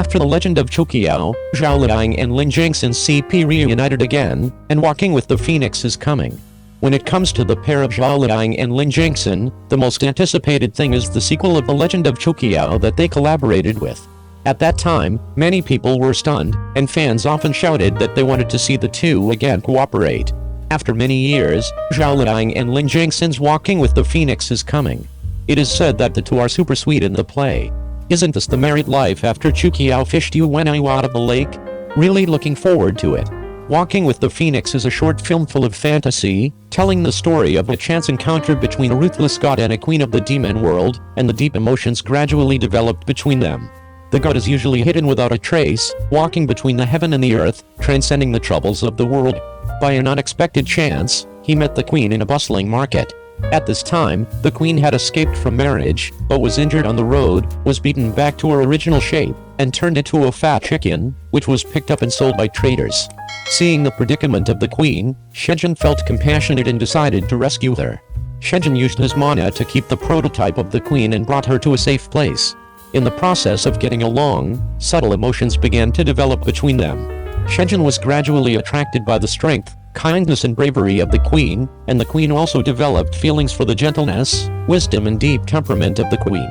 After the legend of Chuqiao, Zhao Liying and Lin Gengxin's CP reunited again, and Walking with the Phoenix is coming. When it comes to the pair of Zhao Liying and Lin Gengxin, the most anticipated thing is the sequel of The Legend of Chuqiao that they collaborated with. At that time, many people were stunned, and fans often shouted that they wanted to see the two again cooperate. After many years, Zhao Liying and Lin Gengxin's Walking with the Phoenix is coming. It is said that the two are super sweet in the play. Isn't this the married life after Chuqiao fished you when I out of the lake? Really looking forward to it. Walking with the Phoenix is a short film full of fantasy, telling the story of a chance encounter between a ruthless god and a queen of the demon world, and the deep emotions gradually developed between them. The god is usually hidden without a trace, walking between the heaven and the earth, transcending the troubles of the world. By an unexpected chance, he met the queen in a bustling market. At this time, the queen had escaped from marriage, but was injured on the road, was beaten back to her original shape, and turned into a fat chicken, which was picked up and sold by traders. Seeing the predicament of the queen, Shenzhen felt compassionate and decided to rescue her. Shenzhen used his mana to keep the prototype of the queen and brought her to a safe place. In the process of getting along, subtle emotions began to develop between them. Shenzhen was gradually attracted by the strength, kindness and bravery of the queen, and the queen also developed feelings for the gentleness, wisdom and deep temperament of the queen.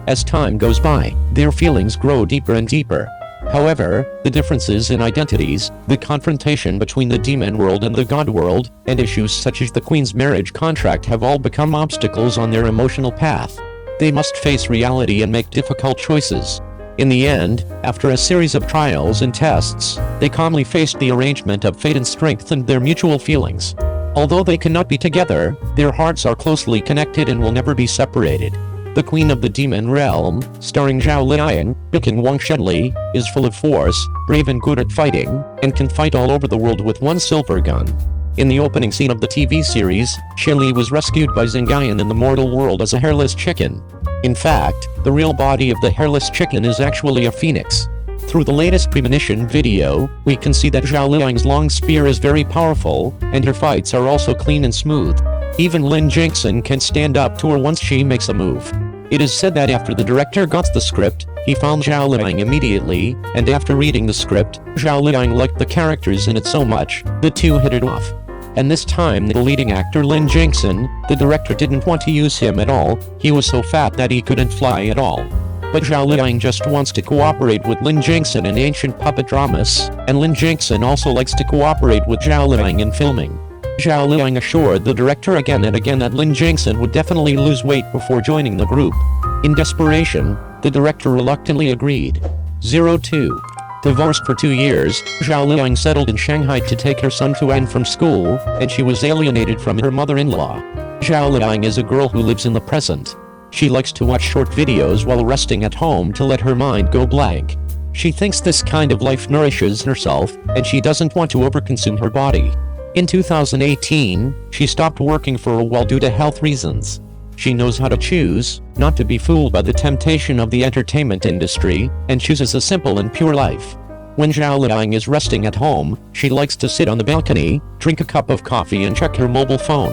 As time goes by, their feelings grow deeper and deeper. However, the differences in identities, the confrontation between the demon world and the god world, and issues such as the queen's marriage contract have all become obstacles on their emotional path. They must face reality and make difficult choices. In the end, after a series of trials and tests, they calmly faced the arrangement of fate and strengthened their mutual feelings. Although they cannot be together, their hearts are closely connected and will never be separated. The Queen of the Demon Realm, starring Zhao Liying, Biking Wang Shenli, is full of force, brave and good at fighting, and can fight all over the world with one silver gun. In the opening scene of the TV series, Shenli was rescued by Zhengxin in the mortal world as a hairless chicken. In fact, the real body of the hairless chicken is actually a phoenix. Through the latest premonition video, we can see that Zhao Liying's long spear is very powerful, and her fights are also clean and smooth. Even Lin Gengxin can stand up to her once she makes a move. It is said that after the director got the script, he found Zhao Liying immediately, and after reading the script, Zhao Liying liked the characters in it so much, the two hit it off. And this time the leading actor Lin Gengxin, the director didn't want to use him at all, he was so fat that he couldn't fly at all. But Zhao Liying just wants to cooperate with Lin Gengxin in ancient puppet dramas, and Lin Gengxin also likes to cooperate with Zhao Liying in filming. Zhao Liying assured the director again and again that Lin Gengxin would definitely lose weight before joining the group. In desperation, the director reluctantly agreed. 02. Divorced for 2 years, Zhao Liying settled in Shanghai to take her son Tuan from school, and she was alienated from her mother-in-law. Zhao Liying is a girl who lives in the present. She likes to watch short videos while resting at home to let her mind go blank. She thinks this kind of life nourishes herself, and she doesn't want to overconsume her body. In 2018, she stopped working for a while due to health reasons. She knows how to choose, not to be fooled by the temptation of the entertainment industry, and chooses a simple and pure life. When Zhao Liying is resting at home, she likes to sit on the balcony, drink a cup of coffee and check her mobile phone.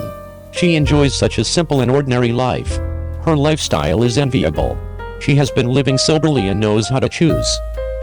She enjoys such a simple and ordinary life. Her lifestyle is enviable. She has been living soberly and knows how to choose.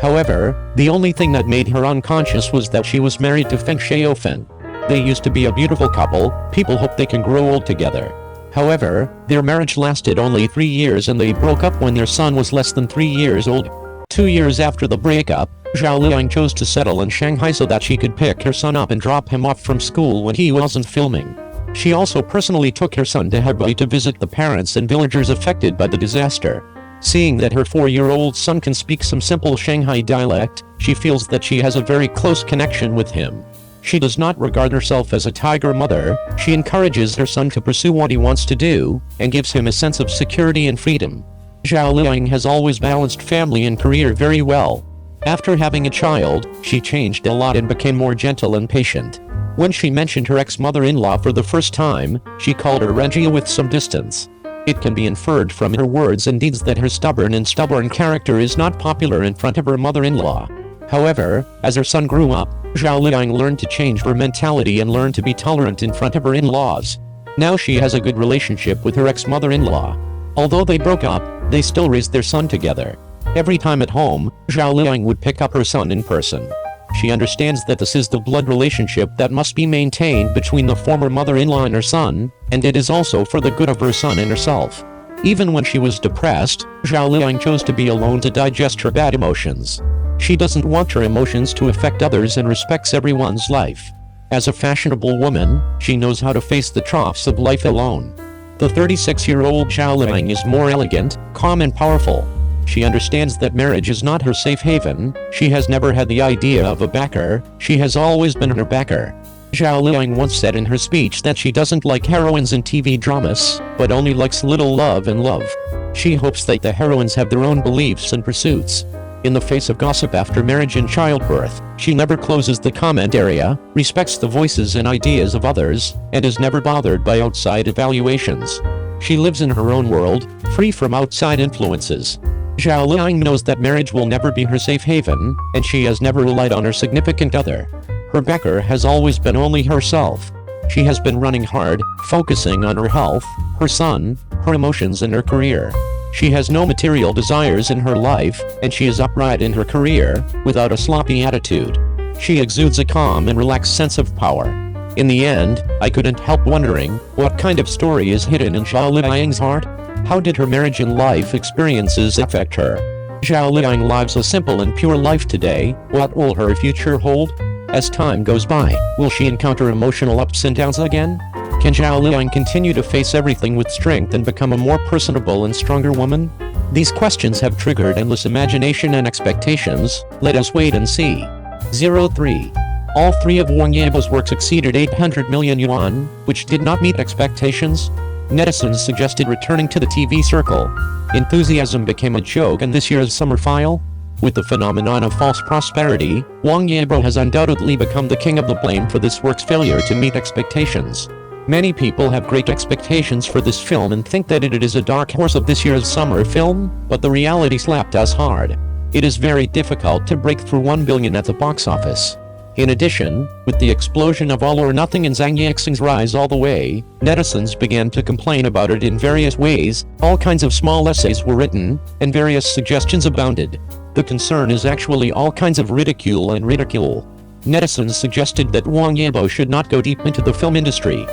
However, the only thing that made her unconscious was that she was married to Feng Xiaofen. They used to be a beautiful couple, people hope they can grow old together. However, their marriage lasted only 3 years and they broke up when their son was less than 3 years old. 2 years after the breakup, Zhao Liying chose to settle in Shanghai so that she could pick her son up and drop him off from school when he wasn't filming. She also personally took her son to Hebei to visit the parents and villagers affected by the disaster. Seeing that her 4-year-old son can speak some simple Shanghai dialect, she feels that she has a very close connection with him. She does not regard herself as a tiger mother, she encourages her son to pursue what he wants to do, and gives him a sense of security and freedom. Zhao Liying has always balanced family and career very well. After having a child, she changed a lot and became more gentle and patient. When she mentioned her ex-mother-in-law for the first time, she called her Regia with some distance. It can be inferred from her words and deeds that her stubborn character is not popular in front of her mother-in-law. However, as her son grew up, Zhao Liying learned to change her mentality and learned to be tolerant in front of her in-laws. Now she has a good relationship with her ex-mother-in-law. Although they broke up, they still raised their son together. Every time at home, Zhao Liying would pick up her son in person. She understands that this is the blood relationship that must be maintained between the former mother-in-law and her son, and it is also for the good of her son and herself. Even when she was depressed, Zhao Liying chose to be alone to digest her bad emotions. She doesn't want her emotions to affect others and respects everyone's life. As a fashionable woman, she knows how to face the troughs of life alone. The 36-year-old Zhao Liying is more elegant, calm and powerful. She understands that marriage is not her safe haven. She has never had the idea of a backer. She has always been her backer. Zhao Liying once said in her speech that she doesn't like heroines in TV dramas, but only likes little love and love. She hopes that the heroines have their own beliefs and pursuits. In the face of gossip after marriage and childbirth, she never closes the comment area, respects the voices and ideas of others, and is never bothered by outside evaluations. She lives in her own world, free from outside influences. Zhao Liying knows that marriage will never be her safe haven, and she has never relied on her significant other. Her backer has always been only herself. She has been running hard, focusing on her health, her son, her emotions and her career. She has no material desires in her life, and she is upright in her career, without a sloppy attitude. She exudes a calm and relaxed sense of power. In the end, I couldn't help wondering, what kind of story is hidden in Zhao Liying's heart? How did her marriage and life experiences affect her? Zhao Liying lives a simple and pure life today. What will her future hold? As time goes by, will she encounter emotional ups and downs again? Can Zhao Liying continue to face everything with strength and become a more personable and stronger woman? These questions have triggered endless imagination and expectations. Let us wait and see. 03. All three of Wang Yibo's works exceeded 800 million yuan, which did not meet expectations. Netizens suggested returning to the TV circle. Enthusiasm became a joke in this year's summer file. With the phenomenon of false prosperity, Wang Yibo has undoubtedly become the king of the blame for this work's failure to meet expectations. Many people have great expectations for this film and think that it is a dark horse of this year's summer film, but the reality slapped us hard. It is very difficult to break through 1 billion at the box office. In addition, with the explosion of All or Nothing and Zhang Yixing's rise all the way, netizens began to complain about it in various ways. All kinds of small essays were written, and various suggestions abounded. The concern is actually all kinds of ridicule and ridicule. Netizens suggested that Wang Yibo should not go deep into the film industry.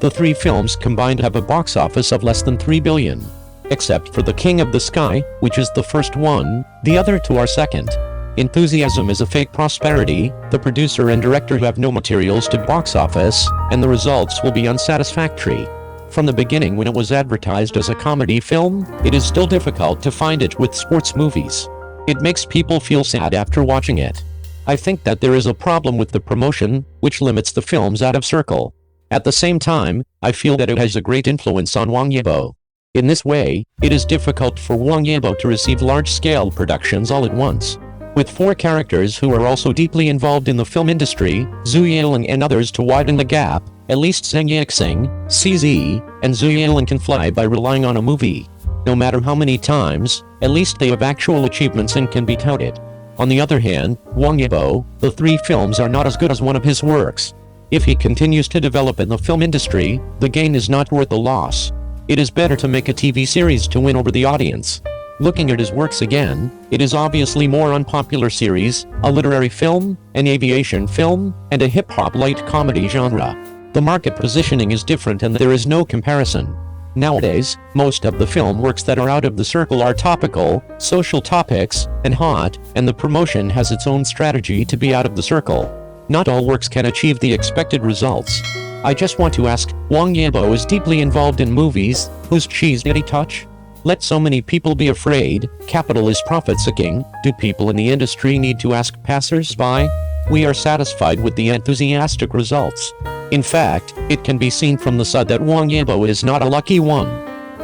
The three films combined have a box office of less than 3 billion. Except for The King of the Sky, which is the first one, the other two are second. Enthusiasm is a fake prosperity. The producer and director have no materials to box office, and the results will be unsatisfactory. From the beginning, when it was advertised as a comedy film, it is still difficult to find it with sports movies. It makes people feel sad after watching it. I think that there is a problem with the promotion, which limits the films out of circle. At the same time, I feel that it has a great influence on Wang Yibo. In this way, it is difficult for Wang Yibo to receive large-scale productions all at once. With 4 characters who are also deeply involved in the film industry, Zhu Yiling and others to widen the gap, at least Zhang Yixing, CZ, and Zhu Yiling can fly by relying on a movie. No matter how many times, at least they have actual achievements and can be touted. On the other hand, Wang Yibo, the 3 films are not as good as one of his works. If he continues to develop in the film industry, the gain is not worth the loss. It is better to make a TV series to win over the audience. Looking at his works again, it is obviously more unpopular series, a literary film, an aviation film, and a hip-hop light comedy genre. The market positioning is different and there is no comparison. Nowadays, most of the film works that are out of the circle are topical, social topics, and hot, and the promotion has its own strategy to be out of the circle. Not all works can achieve the expected results. I just want to ask, Wang Yibo is deeply involved in movies, whose cheese did he touch? Let so many people be afraid, capital is profit-seeking. Do people in the industry need to ask passers-by? We are satisfied with the enthusiastic results. In fact, it can be seen from the side that Wang Yibo is not a lucky one.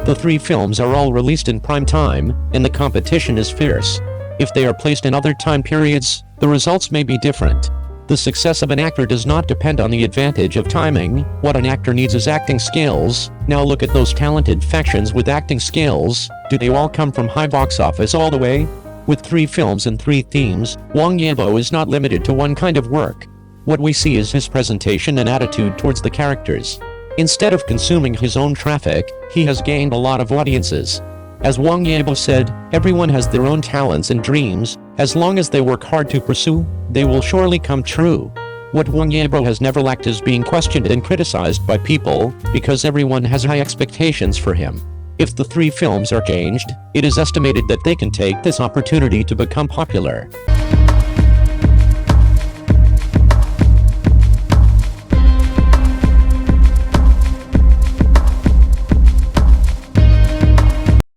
The 3 films are all released in prime time, and the competition is fierce. If they are placed in other time periods, the results may be different. The success of an actor does not depend on the advantage of timing. What an actor needs is acting skills. Now look at those talented factions with acting skills. Do they all come from high box office all the way? With 3 films and 3 themes, Wang Yibo is not limited to one kind of work. What we see is his presentation and attitude towards the characters. Instead of consuming his own traffic, he has gained a lot of audiences. As Wang Yibo said, everyone has their own talents and dreams. As long as they work hard to pursue, they will surely come true. What Wang Yibo has never lacked is being questioned and criticized by people, because everyone has high expectations for him. If the three films are changed, it is estimated that they can take this opportunity to become popular.